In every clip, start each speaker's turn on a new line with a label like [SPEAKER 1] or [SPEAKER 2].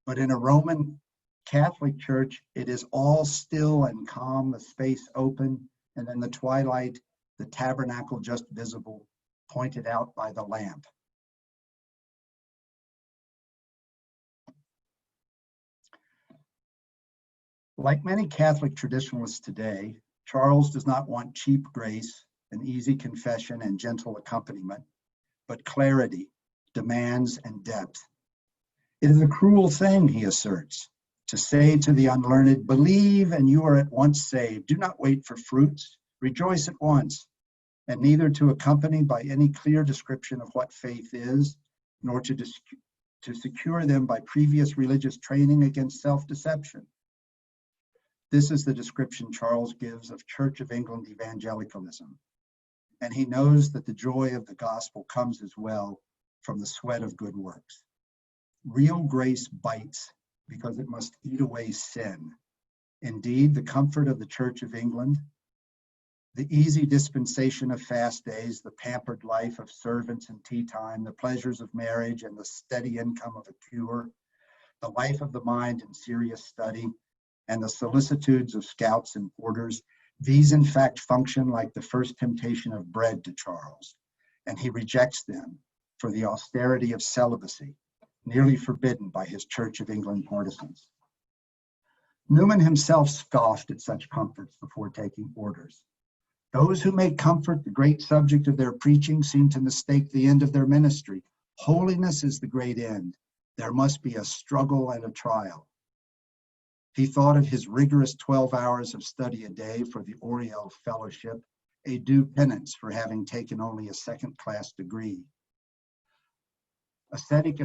[SPEAKER 1] But in a Roman Catholic church, it is all still and calm, the space open, and in the twilight, the tabernacle just visible, pointed out by the lamp. Like many Catholic traditionalists today, Charles does not want cheap grace, an easy confession, and gentle accompaniment, but clarity, demands, and depth. It is a cruel thing, he asserts, to say to the unlearned, believe and you are at once saved. Do not wait for fruits, rejoice at once, and neither to accompany by any clear description of what faith is, nor to secure them by previous religious training against self-deception. This is the description Charles gives of Church of England evangelicalism, and he knows that the joy of the gospel comes as well from the sweat of good works. Real grace bites because it must eat away sin. Indeed, the comfort of the Church of England, the easy dispensation of fast days, the pampered life of servants and tea time, the pleasures of marriage and the steady income of a cure, the life of the mind in serious study, and the solicitudes of scouts and porters, these in fact function like the first temptation of bread to Charles, and he rejects them for the austerity of celibacy, nearly forbidden by his Church of England partisans. Newman himself scoffed at such comforts before taking orders. Those who make comfort the great subject of their preaching seem to mistake the end of their ministry. Holiness is the great end. There must be a struggle and a trial. He thought of his rigorous 12 hours of study a day for the Oriel Fellowship, a due penance for having taken only a second-class degree. Ascetic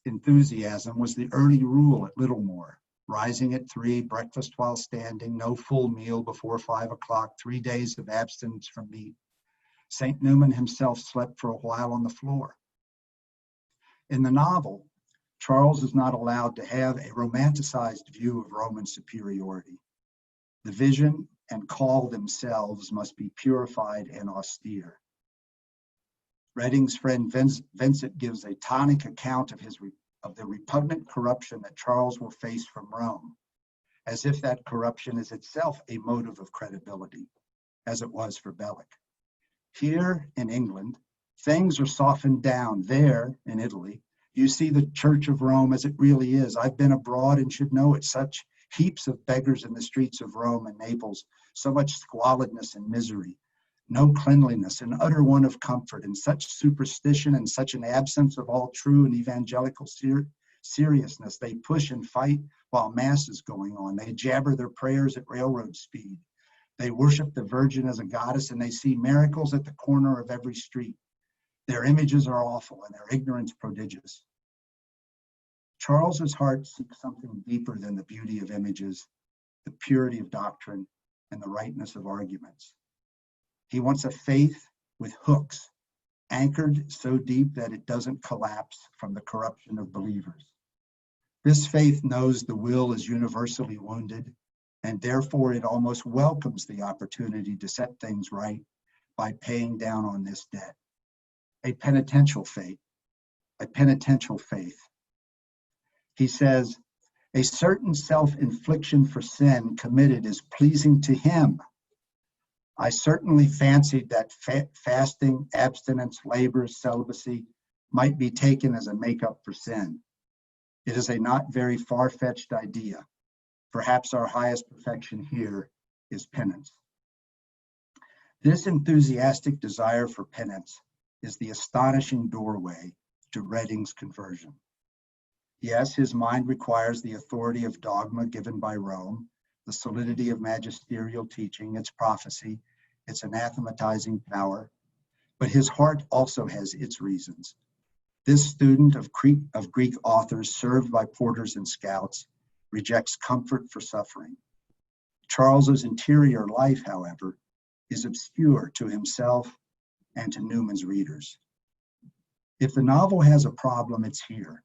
[SPEAKER 1] enthusiasm was the early rule at Littlemore. Rising at 3, breakfast while standing, no full meal before 5 o'clock, 3 days of abstinence from meat. St. Newman himself slept for a while on the floor. In the novel, Charles is not allowed to have a romanticized view of Roman superiority. The vision and call themselves must be purified and austere. Redding's friend Vincent gives a tonic account of the repugnant corruption that Charles will face from Rome, as if that corruption is itself a motive of credibility, as it was for Bellic. Here in England, things are softened down. There, in Italy, you see the Church of Rome as it really is. I've been abroad and should know it. Such heaps of beggars in the streets of Rome and Naples, so much squalidness and misery, no cleanliness, an utter want of comfort, and such superstition and such an absence of all true and evangelical seriousness. They push and fight while mass is going on. They jabber their prayers at railroad speed. They worship the Virgin as a goddess, and they see miracles at the corner of every street. Their images are awful and their ignorance prodigious. Charles's heart seeks something deeper than the beauty of images, the purity of doctrine, and the rightness of arguments. He wants a faith with hooks, anchored so deep that it doesn't collapse from the corruption of believers. This faith knows the will is universally wounded, and therefore it almost welcomes the opportunity to set things right by paying down on this debt. A penitential faith. He says, a certain self-infliction for sin committed is pleasing to him. I certainly fancied that fasting, abstinence, labor, celibacy might be taken as a make-up for sin. It is a not very far-fetched idea. Perhaps our highest perfection here is penance. This enthusiastic desire for penance is the astonishing doorway to Redding's conversion. Yes, his mind requires the authority of dogma given by Rome, the solidity of magisterial teaching, its prophecy, its anathematizing power, but his heart also has its reasons. This student of Greek authors served by porters and scouts rejects comfort for suffering. Charles's interior life, however, is obscure to himself and to Newman's readers. If the novel has a problem, it's here.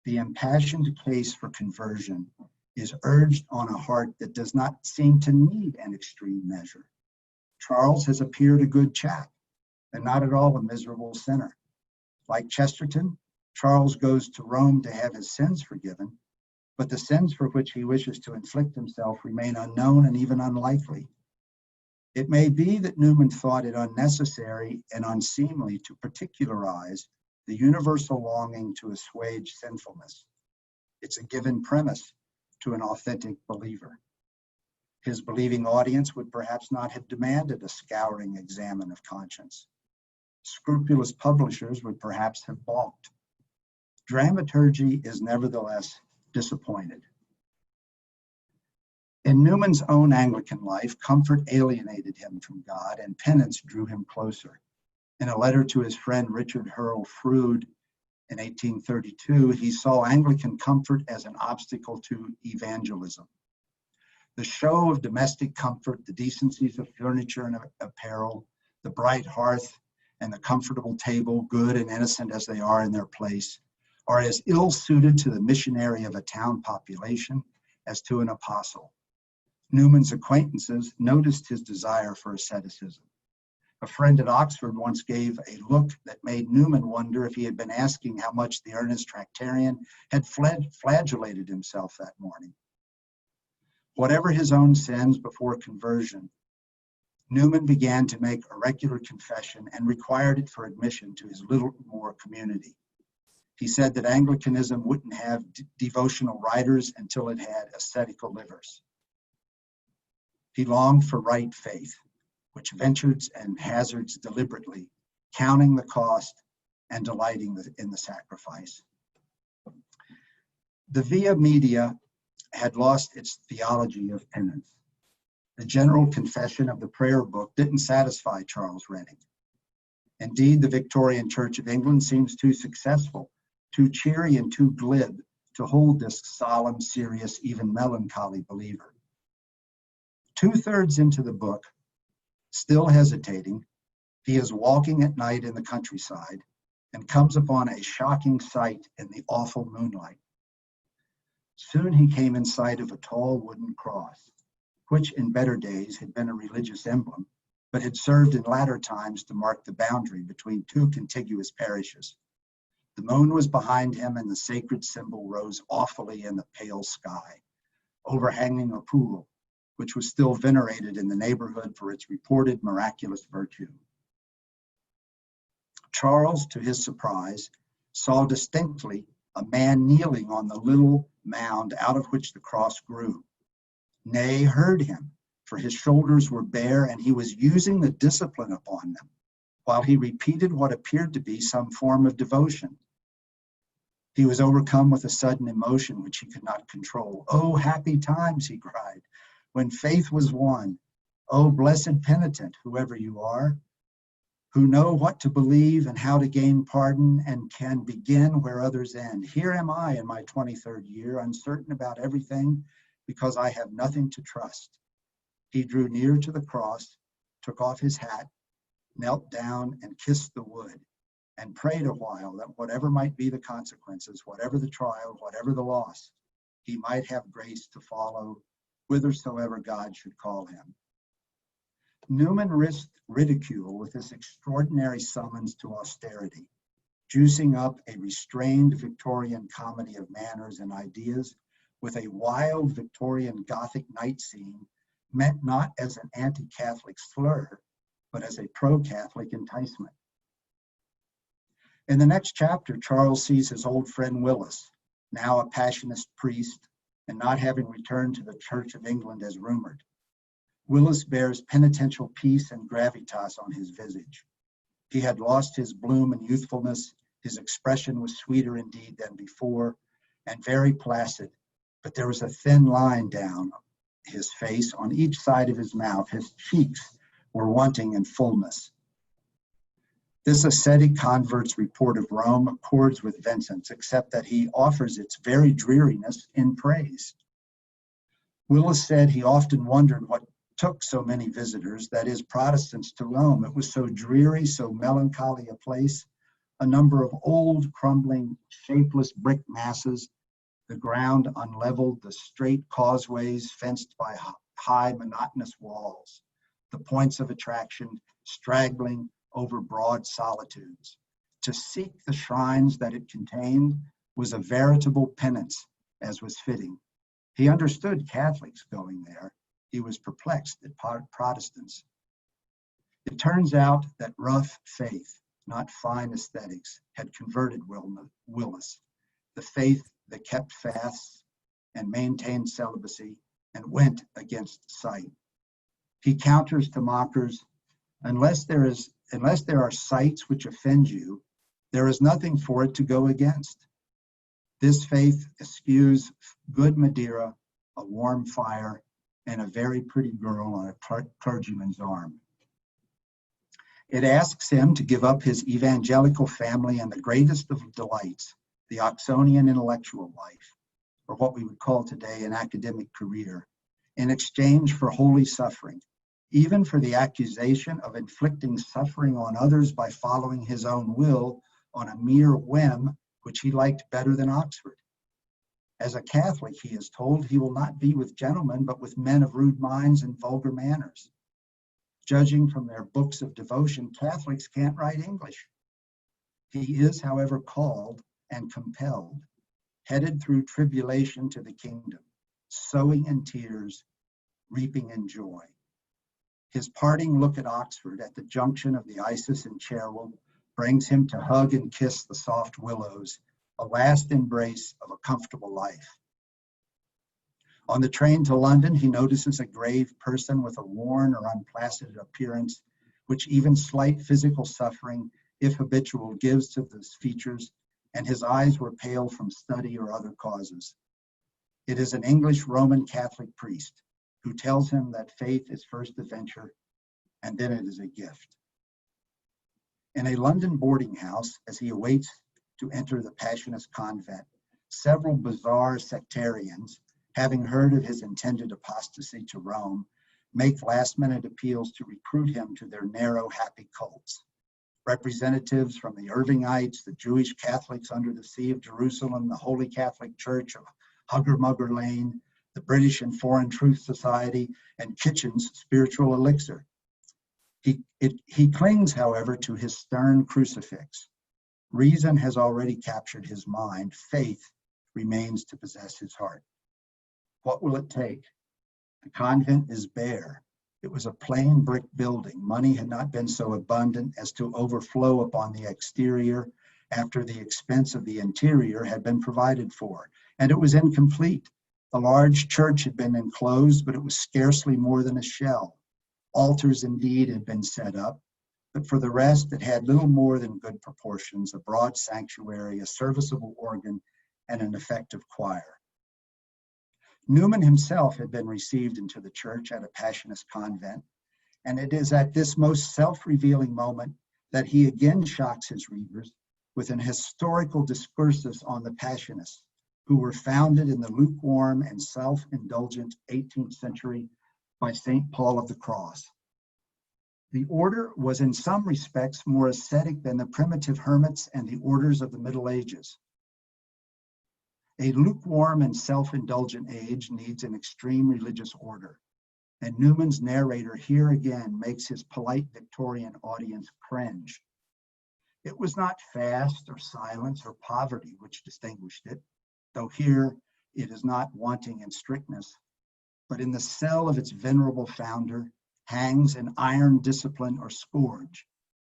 [SPEAKER 1] The impassioned case for conversion is urged on a heart that does not seem to need an extreme measure. Charles has appeared a good chap, and not at all a miserable sinner. Like Chesterton, Charles goes to Rome to have his sins forgiven, but the sins for which he wishes to inflict himself remain unknown and even unlikely. It may be that Newman thought it unnecessary and unseemly to particularize the universal longing to assuage sinfulness. It's a given premise to an authentic believer. His believing audience would perhaps not have demanded a scouring examen of conscience. Scrupulous publishers would perhaps have balked. Dramaturgy is nevertheless disappointed. In Newman's own Anglican life, comfort alienated him from God and penance drew him closer. In a letter to his friend Richard Hurrell Froude in 1832, he saw Anglican comfort as an obstacle to evangelism. The show of domestic comfort, the decencies of furniture and apparel, the bright hearth and the comfortable table, good and innocent as they are in their place, are as ill-suited to the missionary of a town population as to an apostle. Newman's acquaintances noticed his desire for asceticism. A friend at Oxford once gave a look that made Newman wonder if he had been asking how much the earnest Tractarian had flagellated himself that morning. Whatever his own sins before conversion, Newman began to make a regular confession and required it for admission to his Littlemore community. He said that Anglicanism wouldn't have devotional writers until it had ascetical livers. He longed for right faith, which ventures and hazards deliberately, counting the cost and delighting in the sacrifice. The Via Media had lost its theology of penance. The general confession of the prayer book didn't satisfy Charles Reading. Indeed, the Victorian Church of England seems too successful, too cheery and too glib to hold this solemn, serious, even melancholy believer. Two-thirds into the book, still hesitating, he is walking at night in the countryside and comes upon a shocking sight in the awful moonlight. Soon he came in sight of a tall wooden cross, which in better days had been a religious emblem, but had served in latter times to mark the boundary between two contiguous parishes. The moon was behind him and the sacred symbol rose awfully in the pale sky, overhanging a pool, which was still venerated in the neighborhood for its reported miraculous virtue. Charles, to his surprise, saw distinctly a man kneeling on the little mound out of which the cross grew. Nay, heard him, for his shoulders were bare and he was using the discipline upon them, while he repeated what appeared to be some form of devotion. He was overcome with a sudden emotion which he could not control. "Oh, happy times," he cried, "when faith was won. Oh, blessed penitent, whoever you are, who know what to believe and how to gain pardon and can begin where others end. Here am I in my 23rd year, uncertain about everything because I have nothing to trust." He drew near to the cross, took off his hat, knelt down and kissed the wood, and prayed a while that whatever might be the consequences, whatever the trial, whatever the loss, he might have grace to follow whithersoever God should call him. Newman risked ridicule with this extraordinary summons to austerity, juicing up a restrained Victorian comedy of manners and ideas with a wild Victorian Gothic night scene meant not as an anti-Catholic slur, but as a pro-Catholic enticement. In the next chapter, Charles sees his old friend Willis, now a Passionist priest, and not having returned to the Church of England as rumored. Willis bears penitential peace and gravitas on his visage. He had lost his bloom and youthfulness. His expression was sweeter indeed than before, and very placid, but there was a thin line down his face on each side of his mouth. His cheeks were wanting in fullness. This ascetic convert's report of Rome accords with Vincent's, except that he offers its very dreariness in praise. Willis said he often wondered what took so many visitors, that is, Protestants, to Rome. It was so dreary, so melancholy a place, a number of old, crumbling, shapeless brick masses, the ground unleveled, the straight causeways fenced by high, monotonous walls, the points of attraction straggling over broad solitudes. To seek the shrines that it contained was a veritable penance, as was fitting. He understood Catholics going there. He was perplexed at Protestants. It turns out that rough faith, not fine aesthetics, had converted Willis, the faith that kept fasts and maintained celibacy and went against sight. He counters to mockers, unless there are sights which offend you, there is nothing for it to go against. This faith eschews good Madeira, a warm fire, and a very pretty girl on a clergyman's arm. It asks him to give up his evangelical family and the greatest of delights, the Oxonian intellectual life, or what we would call today an academic career, in exchange for holy suffering, even for the accusation of inflicting suffering on others by following his own will on a mere whim which he liked better than Oxford. As a Catholic, he is told he will not be with gentlemen, but with men of rude minds and vulgar manners. Judging from their books of devotion, Catholics can't write English. He is, however, called and compelled, headed through tribulation to the kingdom, sowing in tears, reaping in joy. His parting look at Oxford at the junction of the Isis and Cherwell brings him to hug and kiss the soft willows, a last embrace of a comfortable life. On the train to London, he notices a grave person with a worn or unplacid appearance, which even slight physical suffering, if habitual, gives to those features, and his eyes were pale from study or other causes. It is an English Roman Catholic priest who tells him that faith is first a venture, and then it is a gift. In a London boarding house, as he awaits to enter the Passionist convent, several bizarre sectarians, having heard of his intended apostasy to Rome, make last-minute appeals to recruit him to their narrow, happy cults. Representatives from the Irvingites, the Jewish Catholics under the See of Jerusalem, the Holy Catholic Church of Hugger Mugger Lane, the British and Foreign Truth Society, and Kitchen's Spiritual Elixir. He clings, however, to his stern crucifix. Reason has already captured his mind. Faith remains to possess his heart. What will it take? The convent is bare. It was a plain brick building. Money had not been so abundant as to overflow upon the exterior after the expense of the interior had been provided for, and it was incomplete. The large church had been enclosed, but it was scarcely more than a shell. Altars indeed had been set up, but for the rest it had little more than good proportions, a broad sanctuary, a serviceable organ, and an effective choir. Newman himself had been received into the church at a Passionist convent, and it is at this most self-revealing moment that he again shocks his readers with an historical discursus on the Passionists, who were founded in the lukewarm and self-indulgent 18th century by St. Paul of the Cross. The order was in some respects more ascetic than the primitive hermits and the orders of the Middle Ages. A lukewarm and self-indulgent age needs an extreme religious order, and Newman's narrator here again makes his polite Victorian audience cringe. It was not fast or silence or poverty which distinguished it, though here it is not wanting in strictness, but in the cell of its venerable founder hangs an iron discipline or scourge,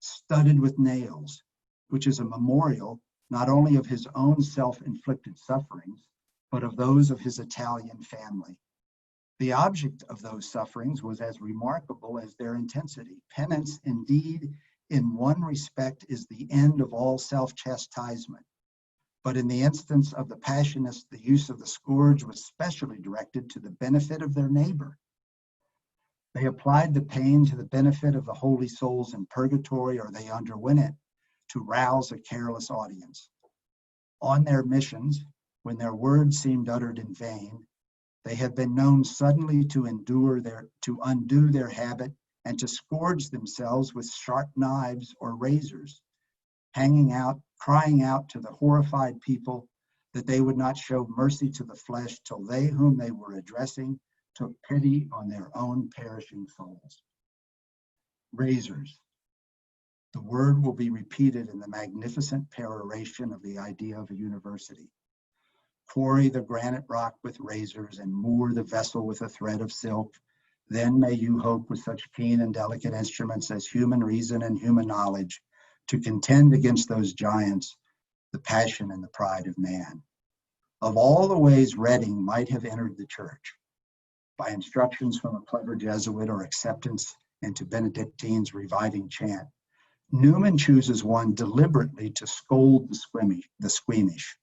[SPEAKER 1] studded with nails, which is a memorial not only of his own self-inflicted sufferings, but of those of his Italian family. The object of those sufferings was as remarkable as their intensity. Penance, indeed, in one respect, is the end of all self-chastisement. But in the instance of the Passionists, the use of the scourge was specially directed to the benefit of their neighbor. They applied the pain to the benefit of the holy souls in purgatory, or they underwent it to rouse a careless audience. On their missions, when their words seemed uttered in vain, they have been known suddenly to undo their habit and to scourge themselves with sharp knives or razors, crying out to the horrified people that they would not show mercy to the flesh till they whom they were addressing took pity on their own perishing souls. Razors. The word will be repeated in the magnificent peroration of the idea of a university. quarry the granite rock with razors, and moor the vessel with a thread of silk. Then may you hope with such keen and delicate instruments as human reason and human knowledge to contend against those giants, the passion and the pride of man. Of all the ways Redding might have entered the church, by instructions from a clever Jesuit or acceptance into Benedictine's reviving chant, Newman chooses one deliberately to scold the squeamish.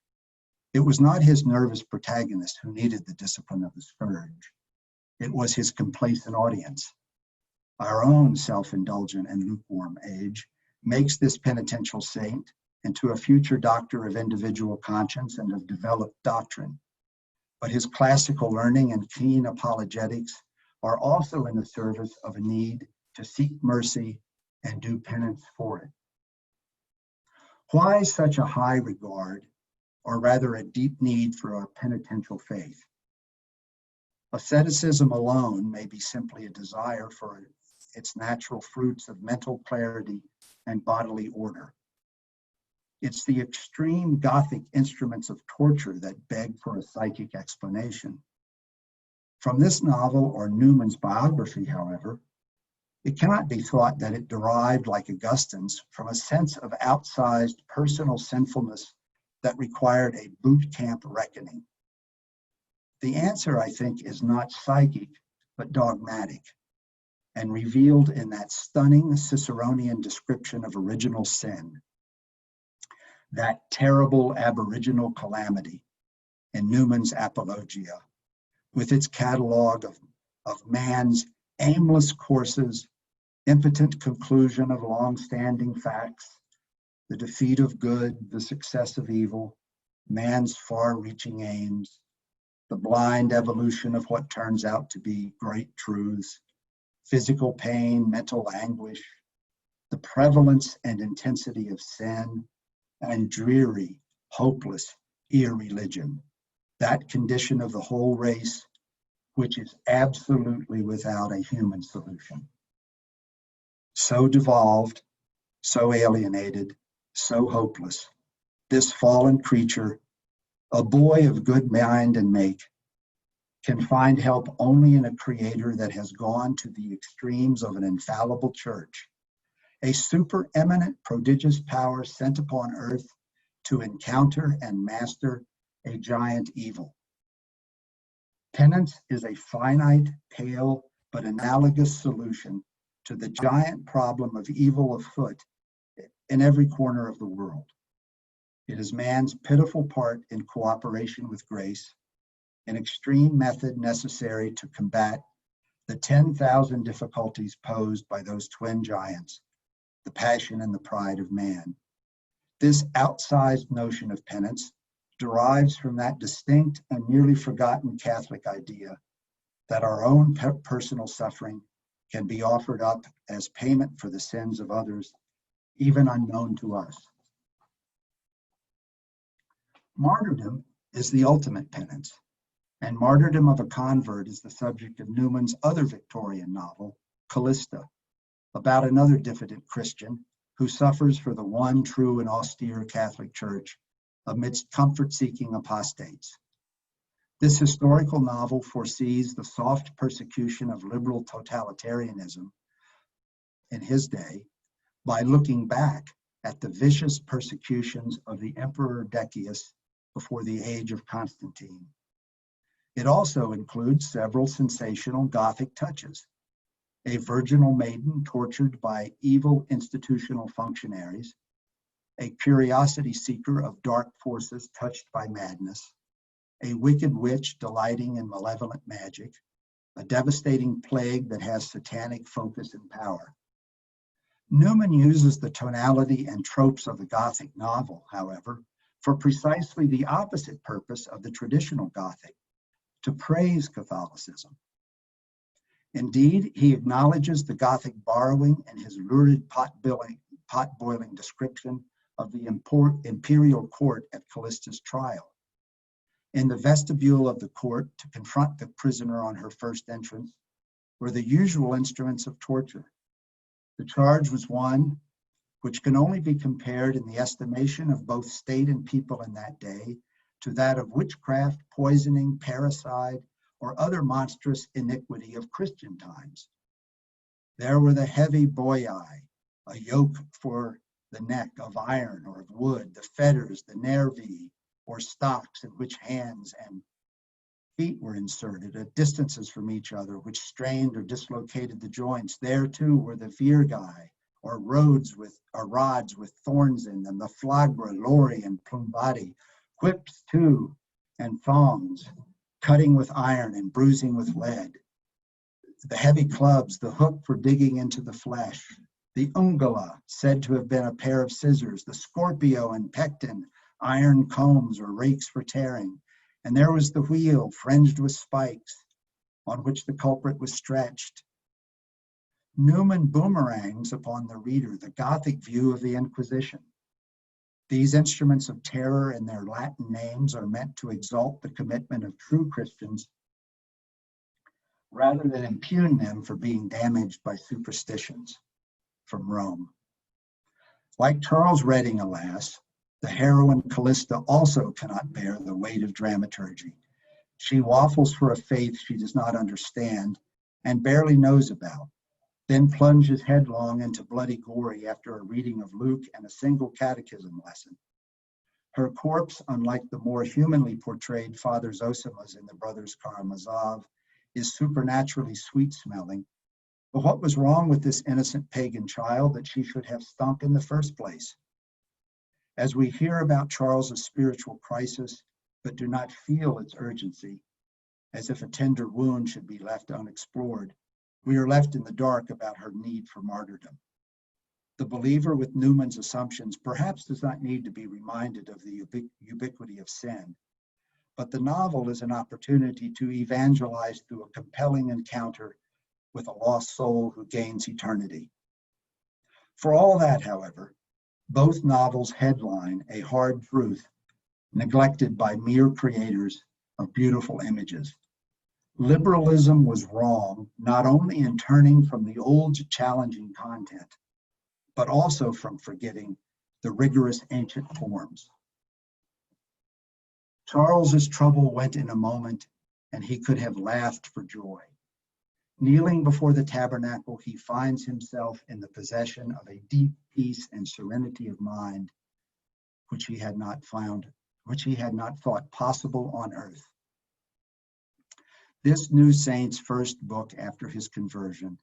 [SPEAKER 1] It was not his nervous protagonist who needed the discipline of the scourge. It was his complacent audience. Our own self-indulgent and lukewarm age makes this penitential saint into a future doctor of individual conscience and of developed doctrine. But his classical learning and keen apologetics are also in the service of a need to seek mercy and do penance for it. Why such a high regard, or rather a deep need for a penitential faith? Asceticism alone may be simply a desire for its natural fruits of mental clarity and bodily order. It's the extreme Gothic instruments of torture that beg for a psychic explanation. From this novel or Newman's biography, however, it cannot be thought that it derived, like Augustine's, from a sense of outsized personal sinfulness that required a boot camp reckoning. The answer, I think, is not psychic, but dogmatic, and revealed in that stunning Ciceronian description of original sin, that terrible aboriginal calamity in Newman's Apologia, with its catalog of man's aimless courses, impotent conclusion of long-standing facts, the defeat of good, the success of evil, man's far-reaching aims, the blind evolution of what turns out to be great truths, physical pain, mental anguish, the prevalence and intensity of sin, and dreary, hopeless irreligion, that condition of the whole race which is absolutely without a human solution. So devolved, so alienated, so hopeless, this fallen creature, a boy of good mind and make, can find help only in a creator that has gone to the extremes of an infallible church, a supereminent prodigious power sent upon earth to encounter and master a giant evil. Penance is a finite, pale, but analogous solution to the giant problem of evil afoot in every corner of the world. It is man's pitiful part in cooperation with grace, an extreme method necessary to combat the 10,000 difficulties posed by those twin giants, the passion and the pride of man. This outsized notion of penance derives from that distinct and nearly forgotten Catholic idea that our own personal suffering can be offered up as payment for the sins of others, even unknown to us. Martyrdom is the ultimate penance, and martyrdom of a convert is the subject of Newman's other Victorian novel, Callista, about another diffident Christian who suffers for the one true and austere Catholic Church amidst comfort-seeking apostates. This historical novel foresees the soft persecution of liberal totalitarianism in his day by looking back at the vicious persecutions of the Emperor Decius before the age of Constantine. It also includes several sensational Gothic touches: a virginal maiden tortured by evil institutional functionaries, a curiosity seeker of dark forces touched by madness, a wicked witch delighting in malevolent magic, a devastating plague that has satanic focus and power. Newman uses the tonality and tropes of the Gothic novel, however, for precisely the opposite purpose of the traditional Gothic, to praise Catholicism. Indeed, he acknowledges the Gothic borrowing in his lurid pot-boiling description of the imperial court at Callista's trial. In the vestibule of the court, to confront the prisoner on her first entrance, were the usual instruments of torture. The charge was one which can only be compared in the estimation of both state and people in that day to that of witchcraft, poisoning, parricide, or other monstrous iniquity of Christian times. There were the heavy boiae, a yoke for the neck of iron or of wood, the fetters, the nervi, or stocks in which hands and feet were inserted at distances from each other, which strained or dislocated the joints. There too were the virgae, or rods with thorns in them, the flagra, lori, and plumbati, whips too, and thongs, cutting with iron and bruising with lead. The heavy clubs, the hook for digging into the flesh, the ungula, said to have been a pair of scissors, the scorpio and pecten, iron combs or rakes for tearing, and there was the wheel fringed with spikes on which the culprit was stretched. Newman boomerangs upon the reader the Gothic view of the Inquisition. These instruments of terror in their Latin names are meant to exalt the commitment of true Christians rather than impugn them for being damaged by superstitions from Rome. Like Charles Redding, alas, the heroine Callista also cannot bear the weight of dramaturgy. She waffles for a faith she does not understand and barely knows about, then plunges headlong into bloody glory after a reading of Luke and a single catechism lesson. Her corpse, unlike the more humanly portrayed Father Zosima's in the Brothers Karamazov, is supernaturally sweet-smelling. But what was wrong with this innocent pagan child that she should have stunk in the first place? As we hear about Charles's spiritual crisis, but do not feel its urgency, as if a tender wound should be left unexplored, we are left in the dark about her need for martyrdom. The believer with Newman's assumptions perhaps does not need to be reminded of the ubiquity of sin, but the novel is an opportunity to evangelize through a compelling encounter with a lost soul who gains eternity. For all that, however, both novels headline a hard truth neglected by mere creators of beautiful images. Liberalism was wrong, not only in turning from the old to challenging content, but also from forgetting the rigorous ancient forms. Charles's trouble went in a moment, and he could have laughed for joy. Kneeling before the tabernacle, he finds himself in the possession of a deep peace and serenity of mind, which he had not thought possible on earth. This new saint's first book after his conversion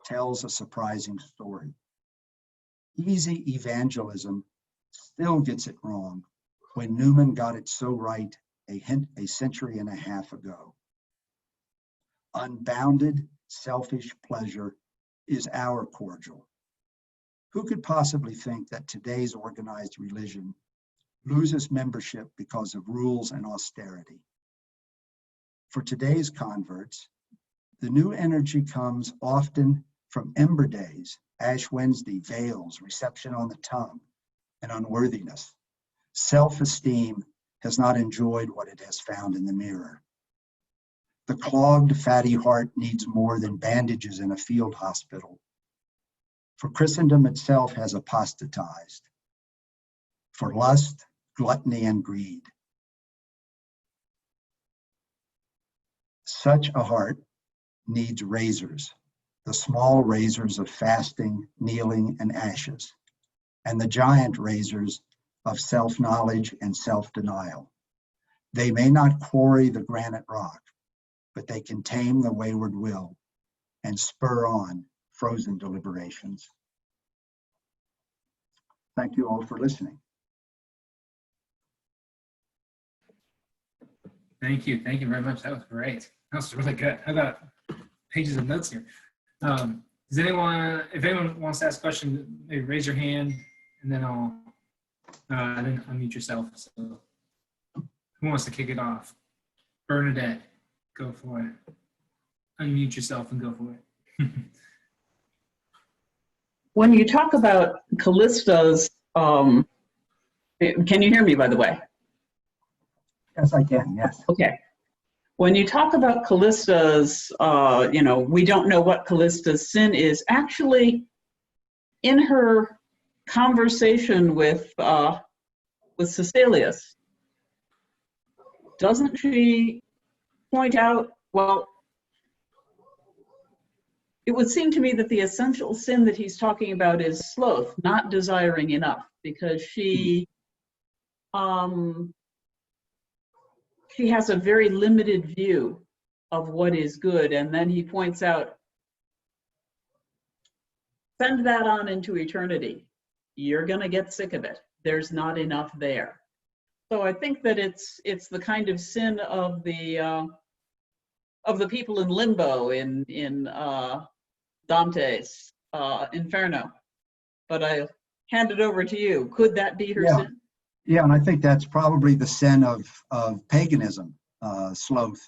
[SPEAKER 1] tells a surprising story. Easy evangelism still gets it wrong when Newman got it so right a century and a half ago. Unbounded, selfish pleasure is our cordial. Who could possibly think that today's organized religion loses membership because of rules and austerity? For today's converts, the new energy comes often from Ember Days, Ash Wednesday, veils, reception on the tongue, and unworthiness. Self-esteem has not enjoyed what it has found in the mirror. The clogged, fatty heart needs more than bandages in a field hospital. For Christendom itself has apostatized. For lust, gluttony, and greed. Such a heart needs razors, the small razors of fasting, kneeling, and ashes, and the giant razors of self-knowledge and self-denial. They may not quarry the granite rock, but they can tame the wayward will and spur on frozen deliberations. Thank you all for listening.
[SPEAKER 2] Thank you very much. That was great. That was really good. I got pages of notes here. Does anyone, if anyone wants to ask a question, maybe raise your hand, and then I'll then unmute yourself. So, who wants to kick it off? Bernadette, go for it. Unmute yourself and go for it.
[SPEAKER 3] When you talk about Callista's, can you hear me, by the way?
[SPEAKER 1] Yes, I can, yes.
[SPEAKER 3] Okay. When you talk about Callista's, we don't know what Callista's sin is. Actually, in her conversation with Cecilius, doesn't she point out, well, it would seem to me that the essential sin that he's talking about is sloth, not desiring enough, because she has a very limited view of what is good. And then he points out, send that on into eternity. You're going to get sick of it. There's not enough there. So I think that it's the kind of sin of the people in limbo in Dante's Inferno. But I hand it over to you. Could that be her sin?
[SPEAKER 1] Yeah, and I think that's probably the sin of paganism, sloth,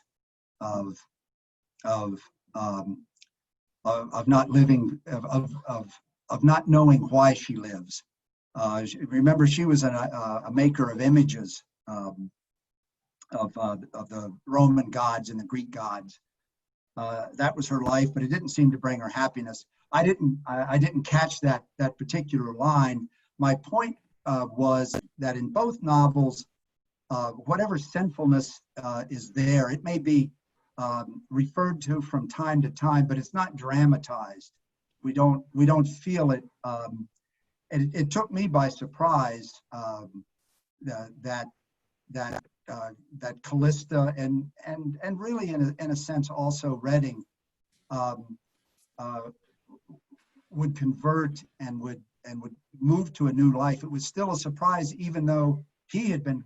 [SPEAKER 1] of not living, of not knowing why she lives. Remember, she was a maker of images of the Roman gods and the Greek gods. That was her life, but it didn't seem to bring her happiness. I didn't catch that particular line. My point was that in both novels, whatever sinfulness is there, it may be referred to from time to time, but it's not dramatized. We don't feel it. It took me by surprise that Callista and really in a sense also Reading would convert and would move to a new life. It was still a surprise, even though he had been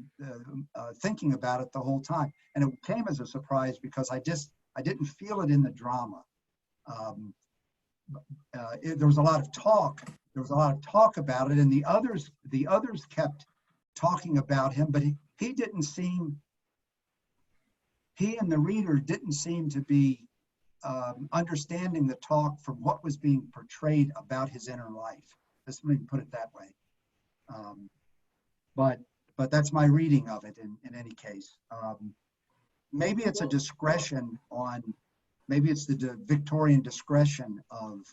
[SPEAKER 1] thinking about it the whole time. And it came as a surprise because I didn't feel it in the drama. There was a lot of talk. There was a lot of talk about it, and the others kept talking about him, but he didn't seem. He and the reader didn't seem to be understanding the talk from what was being portrayed about his inner life. Let's maybe put it that way. But that's my reading of it in any case. Maybe it's a discretion on, maybe it's the Victorian discretion of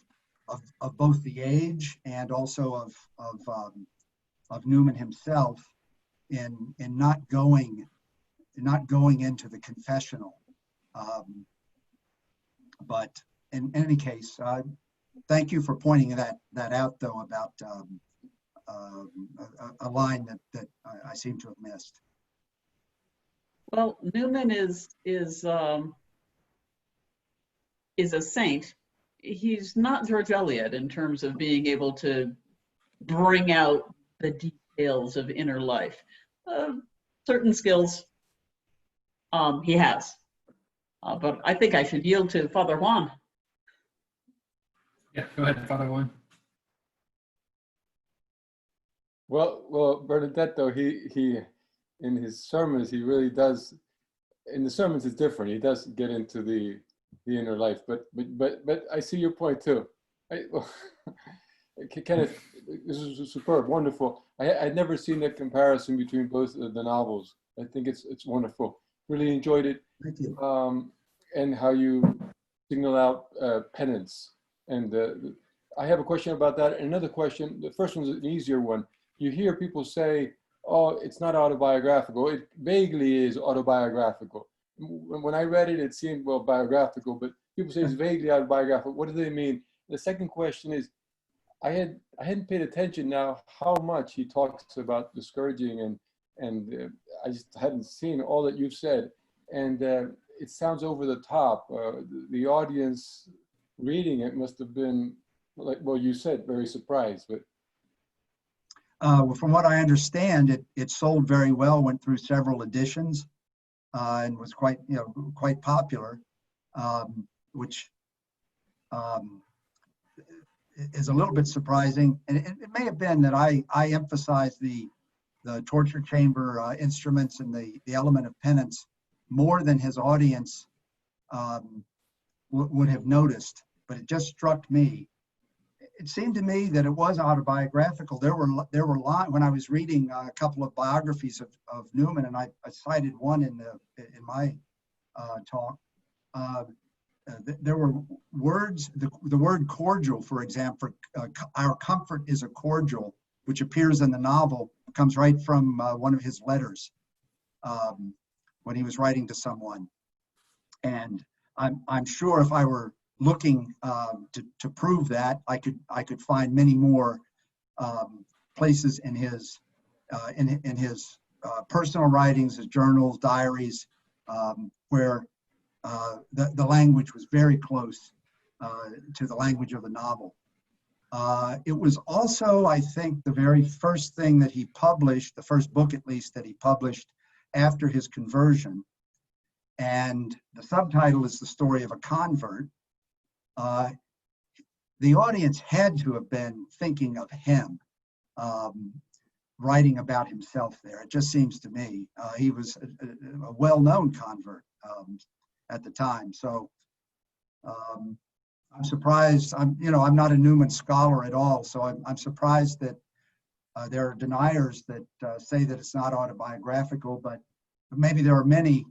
[SPEAKER 1] both the age and also of Newman himself in not going into the confessional. But in any case, thank you for pointing that out, though, about a line that I seem to have missed.
[SPEAKER 3] Well, Newman is a saint. He's not George Eliot in terms of being able to bring out the details of inner life. Certain skills he has. But I think I should yield to Father Juan.
[SPEAKER 2] Yeah, go ahead, Father Juan.
[SPEAKER 4] Well, Benedetto, he in his sermons, he really does. In the sermons, it's different. He does get into the inner life, but I see your point too. Kenneth, this is superb, wonderful. I'd never seen that comparison between both the novels. I think it's wonderful. Really enjoyed it.
[SPEAKER 1] Thank you.
[SPEAKER 4] And how you signal out penance. And I have a question about that. Another question. The first one's an easier one. You hear people say, "Oh, it's not autobiographical. It vaguely is autobiographical." When I read it, it seemed, well, biographical, but people say it's vaguely autobiographical. What do they mean? The second question is, I hadn't paid attention now how much he talks about the scourging, and I just hadn't seen all that you've said, and it sounds over the top. The audience reading it must have been, like, well, you said, very surprised, but.
[SPEAKER 1] Well, from what I understand, it sold very well, went through several editions, and was quite popular, which is a little bit surprising. And it may have been that I emphasized the torture chamber instruments and the element of penance more than his audience would have noticed. But it just struck me. It seemed to me that it was autobiographical. There were lines when I was reading a couple of biographies of Newman, and I cited one in my talk. There were words. The word cordial, for example, our comfort is a cordial, which appears in the novel, comes right from one of his letters. when he was writing to someone. And I'm sure if I were looking to prove that, I could find many more places in his personal writings, his journals, diaries, where the language was very close to the language of the novel. It was also, I think, the very first thing that he published, the first book at least that he published after his conversion. And the subtitle is The Story of a Convert. The audience had to have been thinking of him, writing about himself there. It just seems to me. He was a well-known convert at the time. So I'm surprised. I'm not a Newman scholar at all, so I'm surprised that there are deniers that say that it's not autobiographical, but maybe there are many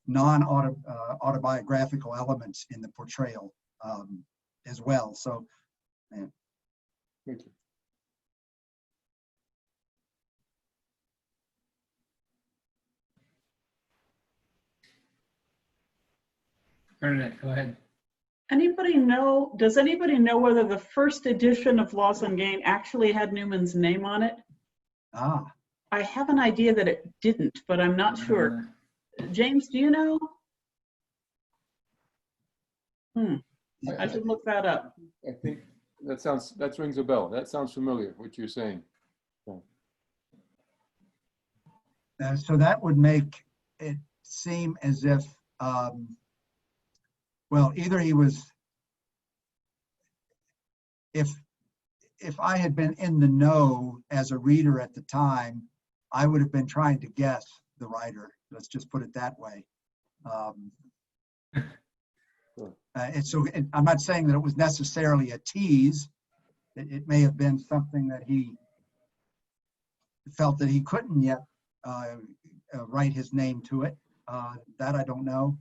[SPEAKER 1] non-autobiographical elements in the portrayal as well. So, yeah.
[SPEAKER 4] Thank you.
[SPEAKER 2] Bernadette, go ahead.
[SPEAKER 3] Does anybody know whether the first edition of Loss and Gain actually had Newman's name on it? I have an idea that it didn't, but I'm not sure. James, do you know? I should look that up.
[SPEAKER 4] I think that rings a bell. That sounds familiar, what you're saying.
[SPEAKER 1] So that would make it seem as if, well, either he was, if I had been in the know as a reader at the time, I would have been trying to guess the writer. Let's just put it that way. I'm not saying that it was necessarily a tease. It may have been something that he felt that he couldn't yet write his name to it. That I don't know.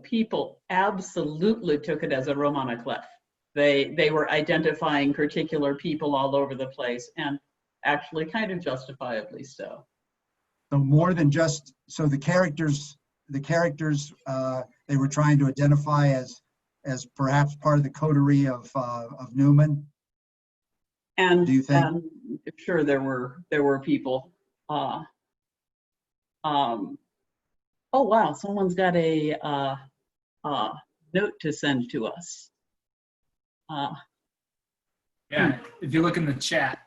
[SPEAKER 3] People absolutely took it as a roman à clef. They were identifying particular people all over the place, and actually kind of justifiably so.
[SPEAKER 1] So more than just, so the characters they were trying to identify as perhaps part of the coterie of Newman.
[SPEAKER 3] And
[SPEAKER 1] do you think?
[SPEAKER 3] Sure, there were people. Oh wow, someone's got a note to send to us.
[SPEAKER 2] Yeah, if you look in the chat,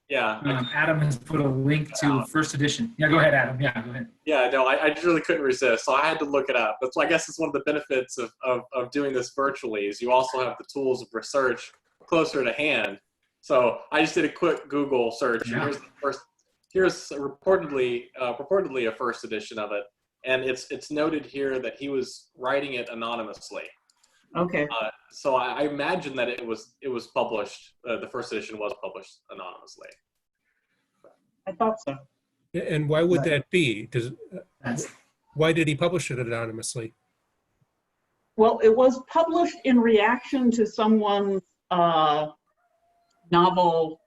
[SPEAKER 5] Yeah.
[SPEAKER 2] Adam has put a link to first edition. Yeah, go ahead, Adam. Yeah, go ahead.
[SPEAKER 5] Yeah, no, I just really couldn't resist, so I had to look it up. That's, I guess it's one of the benefits of doing this virtually, is you also have the tools of research closer to hand. So I just did a quick Google search.
[SPEAKER 2] Yeah.
[SPEAKER 5] And here's reportedly a first edition of it, and it's noted here that he was writing it anonymously.
[SPEAKER 3] Okay.
[SPEAKER 5] So I imagine that it was published. The first edition was published anonymously.
[SPEAKER 3] I thought so.
[SPEAKER 6] And why would that be? Why did he publish it anonymously?
[SPEAKER 3] Well, it was published in reaction to someone's novel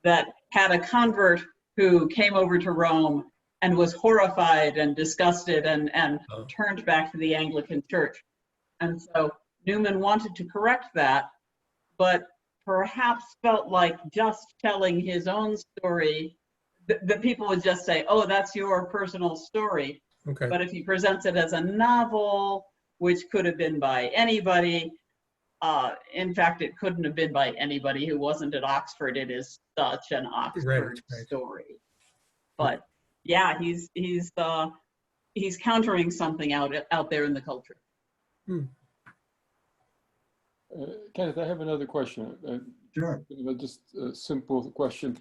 [SPEAKER 3] that had a convert who came over to Rome and was horrified and disgusted and turned back to the Anglican Church. And so Newman wanted to correct that, but perhaps felt like just telling his own story, that people would just say, oh, that's your personal story.
[SPEAKER 6] Okay.
[SPEAKER 3] But if he presents it as a novel, which could have been by anybody, in fact, it couldn't have been by anybody who wasn't at Oxford. It is such an Oxford story. But yeah, he's countering something out there in the culture.
[SPEAKER 4] Kenneth, I have another question.
[SPEAKER 1] Sure.
[SPEAKER 4] Just a simple question.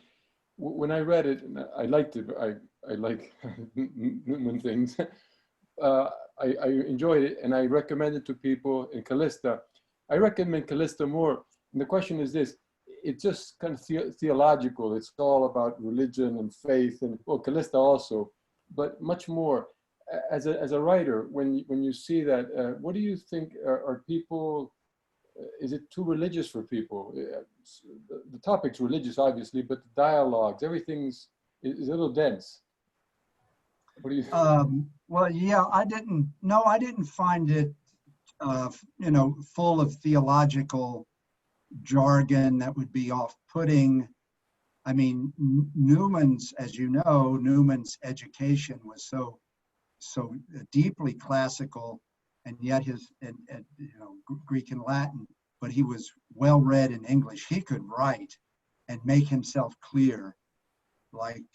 [SPEAKER 4] When I read it, and I liked it, I like Newman things. I enjoyed it, and I recommend it to people in Callista. I recommend Callista more. And the question is this: it's just kind of theological. It's all about religion and faith, and well, Callista also, but much more. As a writer, when you see that, what do you think are people is it too religious for people? The topic's religious, obviously, but the dialogues, everything's is a little dense. What do you?
[SPEAKER 1] Well, yeah, I didn't find it, full of theological jargon that would be off-putting. I mean, Newman's, as you know, Newman's education was so deeply classical, and yet his Greek and Latin, but he was well read in English. He could write and make himself clear like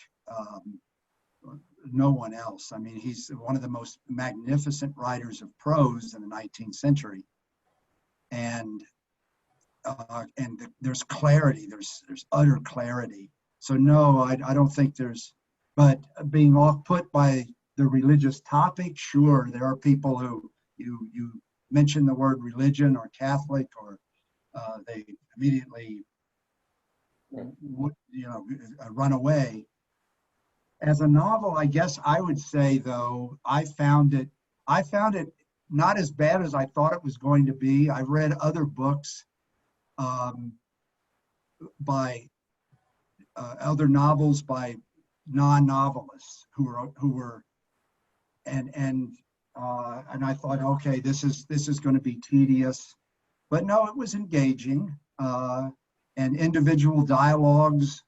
[SPEAKER 1] no one else. I mean, he's one of the most magnificent writers of prose in the 19th century, and there's clarity. There's utter clarity. So no, I don't think there's. But being off-put by the religious topic, sure, there are people who you mention the word religion or Catholic, or they immediately run away. As a novel, I guess I would say, though, I found it not as bad as I thought it was going to be. I've read other books by other novels by non-novelists who were and I thought, okay, this is going to be tedious, but no, it was engaging, and individual dialogues.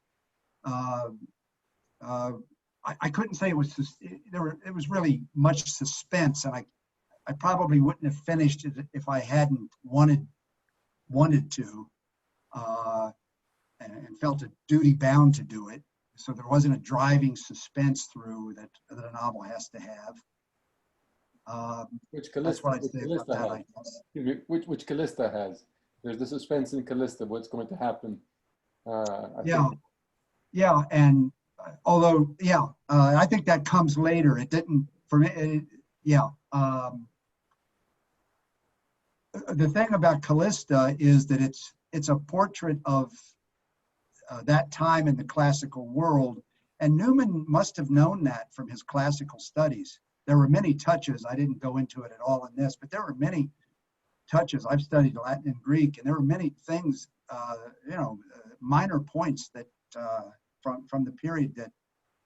[SPEAKER 1] I couldn't say it was it was really much suspense, and I probably wouldn't have finished it if I hadn't wanted to, and felt a duty bound to do it. So there wasn't a driving suspense through that a novel has to have.
[SPEAKER 4] Which
[SPEAKER 1] That's what I'd
[SPEAKER 4] Callista,
[SPEAKER 1] say
[SPEAKER 4] which
[SPEAKER 1] about
[SPEAKER 4] Callista
[SPEAKER 1] that,
[SPEAKER 4] has.
[SPEAKER 1] I guess.
[SPEAKER 4] Which Callista has. There's the suspense in Callista, what's going to happen. I think.
[SPEAKER 1] Yeah, and although, I think that comes later. It didn't, for me, the thing about Callista is that it's a portrait of that time in the classical world, and Newman must have known that from his classical studies. There were many touches. I didn't go into it at all in this, but there were many touches. I've studied Latin and Greek, and there were many things, minor points that from the period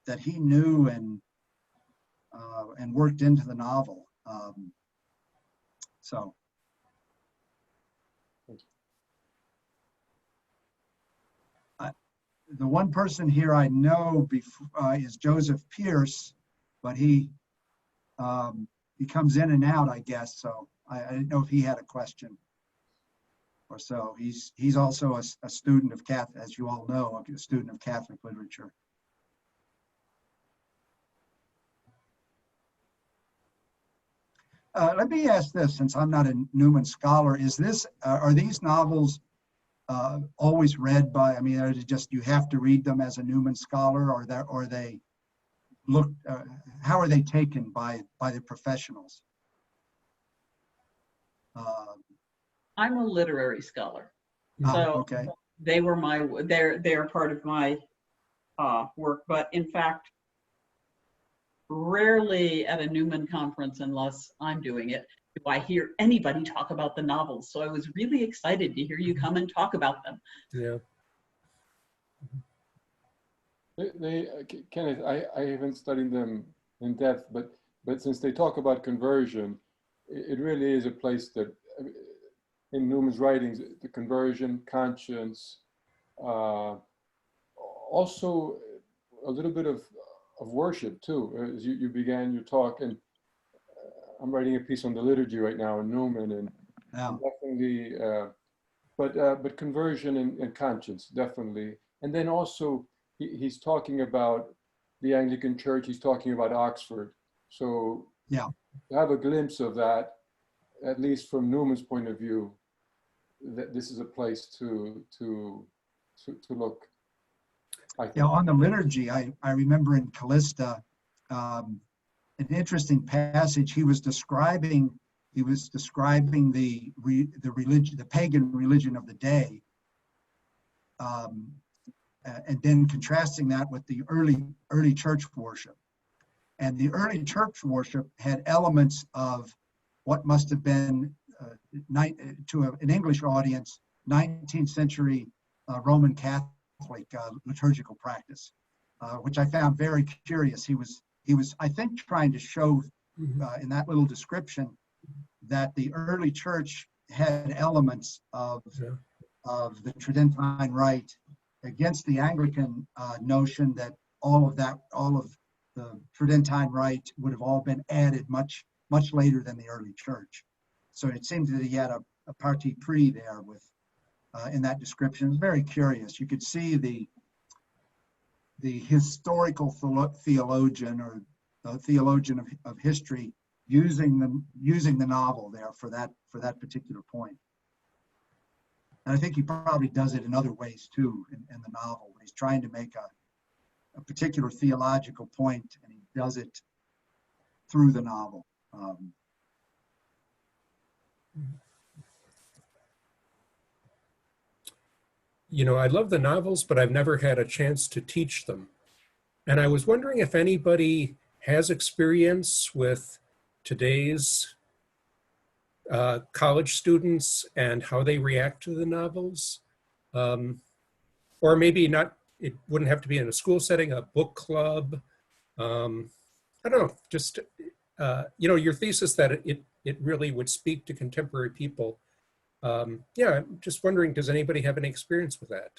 [SPEAKER 1] that he knew and worked into the novel. So. The one person here I know is Joseph Pierce, but he comes in and out, I guess. So I didn't know if he had a question or so. He's also a student of Catholic, as you all know, a student of Catholic literature. Let me ask this, since I'm not a Newman scholar, are these novels always read by, I mean, are they just, you have to read them as a Newman scholar, or they look, how are they taken by the professionals?
[SPEAKER 3] I'm a literary scholar, so
[SPEAKER 1] okay.
[SPEAKER 3] they were they're part of my work. But in fact, rarely at a Newman conference, unless I'm doing it, do I hear anybody talk about the novels. So I was really excited to hear you come and talk about them.
[SPEAKER 6] Yeah.
[SPEAKER 4] Kenneth, I haven't studied them in depth, but since they talk about conversion, it really is a place that, in Newman's writings, the conversion, conscience, also a little bit of worship too, as you began your talk. And I'm writing a piece on the liturgy right now in Newman, and definitely, but conversion and conscience, definitely. And then also, he's talking about the Anglican Church, he's talking about Oxford. So to have a glimpse of that, at least from Newman's point of view, that this is a place to look.
[SPEAKER 1] On the liturgy, I remember in Callista, an interesting passage. He was describing the religion, the pagan religion of the day, and then contrasting that with the early church worship. And the early church worship had elements of what must have been an English audience, 19th century Roman Catholic liturgical practice, which I found very curious. He was, I think, trying to show in that little description that the early church had elements of the Tridentine Rite against the Anglican notion that all of the Tridentine Rite would have all been added much later than the early church. So it seemed that he had a parti pris there with in that description. It was very curious. You could see the historical theologian or the theologian of history using the novel there for that particular point. And I think he probably does it in other ways too in the novel, when he's trying to make a particular theological point, and he does it through the novel.
[SPEAKER 6] You know, I love the novels, but I've never had a chance to teach them. And I was wondering if anybody has experience with today's college students and how they react to the novels. Or maybe not, it wouldn't have to be in a school setting, a book club. I don't know, just, you know, your thesis that it really would speak to contemporary people. Yeah, I'm just wondering, does anybody have any experience with that?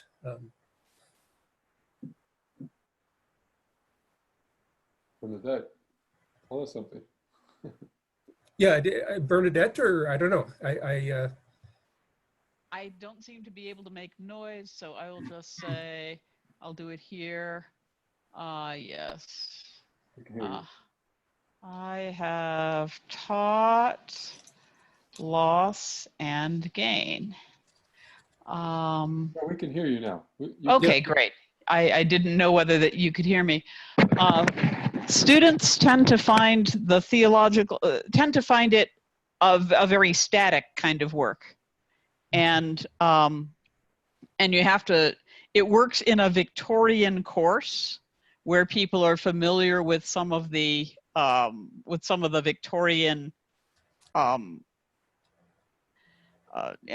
[SPEAKER 4] Bernadette, tell us something.
[SPEAKER 6] Yeah, Bernadette, or I don't know.
[SPEAKER 7] I don't seem to be able to make noise, so I will just say, I'll do it here. Yes.
[SPEAKER 4] I can hear you.
[SPEAKER 7] I have taught loss and gain.
[SPEAKER 4] Yeah, we can hear you now.
[SPEAKER 7] Okay, great. I didn't know whether that you could hear me. Students tend to find the theological, tend to find it a very static kind of work. And you have to, it works in a Victorian course where people are familiar with some of the Victorian, you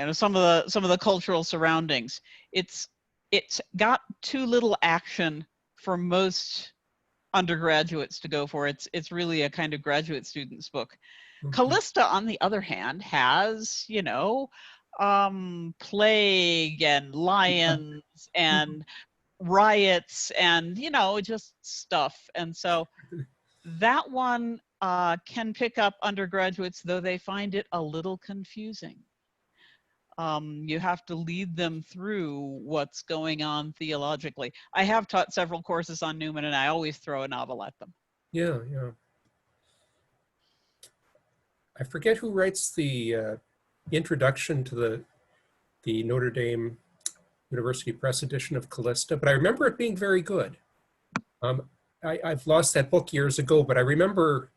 [SPEAKER 7] know, some of the cultural surroundings. It's got too little action for most undergraduates to go for. It's really a kind of graduate student's book.
[SPEAKER 6] Okay.
[SPEAKER 7] Callista, on the other hand, has, you know, plague and lions and riots and, you know, just stuff. And so that one can pick up undergraduates, though they find it a little confusing. You have to lead them through what's going on theologically. I have taught several courses on Newman, and I always throw a novel at them.
[SPEAKER 6] Yeah, yeah. I forget who writes the introduction to the Notre Dame University Press edition of Callista, but I remember it being very good. I've lost that book years ago, but I remember,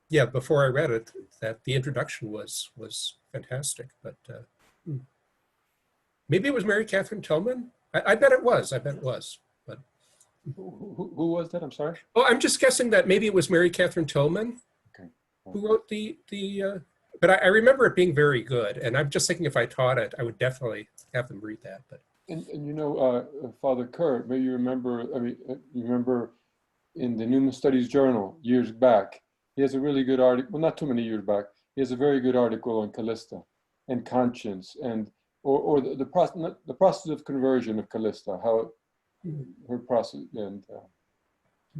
[SPEAKER 6] yeah, before I read it, that the introduction was fantastic. But maybe it was Mary Catherine Tillman. I bet it was. I bet it was. But
[SPEAKER 4] Who was that? I'm sorry.
[SPEAKER 6] oh, I'm just guessing that maybe it was Mary Catherine Tillman who wrote the. But I remember it being very good, and I'm just thinking if I taught it, I would definitely have them read that. But
[SPEAKER 4] And you know, Father Kerr, maybe you remember, you remember in the Newman Studies Journal years back, he has a really good article, well, not too many years back, he has a very good article on Callista and conscience and, or the process of conversion of Callista, how her process, and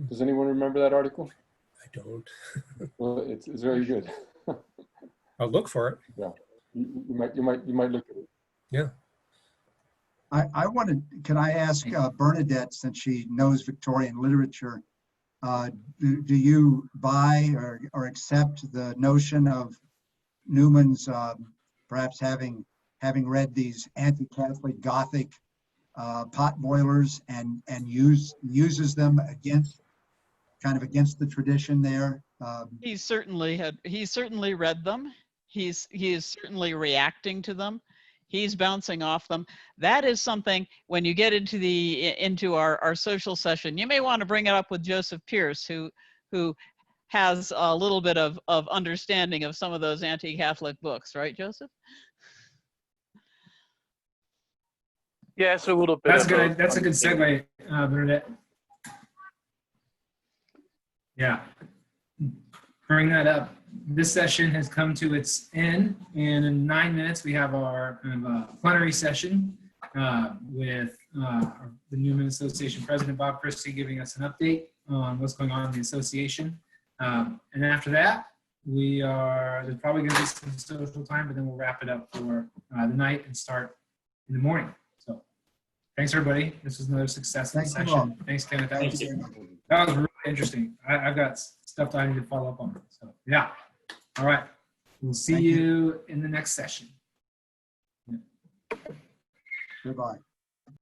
[SPEAKER 4] does anyone remember that article?
[SPEAKER 6] I don't.
[SPEAKER 4] Well, it's very good.
[SPEAKER 6] I'll look for it.
[SPEAKER 4] Yeah, you might look at it.
[SPEAKER 6] Yeah.
[SPEAKER 1] I wanted, can I ask Bernadette, since she knows Victorian literature, do you buy or accept the notion of Newman's perhaps having read these anti-Catholic Gothic pot boilers and uses them against the tradition there?
[SPEAKER 7] He certainly read them. He is certainly reacting to them. He's bouncing off them. That is something, when you get into our social session, you may want to bring it up with Joseph Pierce, who has a little bit of understanding of some of those anti-Catholic books, right, Joseph?
[SPEAKER 8] Yeah, it's a little bit.
[SPEAKER 2] That's
[SPEAKER 8] of
[SPEAKER 2] good. That's a good
[SPEAKER 8] understanding.
[SPEAKER 2] segue, Bernadette. Yeah. Bring that up. This session has come to its end, and in 9 minutes we have our kind of plenary session with the Newman Association President Bob Christie giving us an update on what's going on in the association. And after that, there's probably going to be some social time, but then we'll wrap it up for the night and start in the morning. So thanks, everybody. This was another successful
[SPEAKER 1] Thanks a lot.
[SPEAKER 2] session. Thanks, Kenneth. That
[SPEAKER 5] Thank
[SPEAKER 2] was,
[SPEAKER 5] you.
[SPEAKER 2] that was really interesting. I've got stuff that I need to follow up on. So yeah. All right. We'll see
[SPEAKER 1] Thank you.
[SPEAKER 2] you in the next session.
[SPEAKER 1] Goodbye.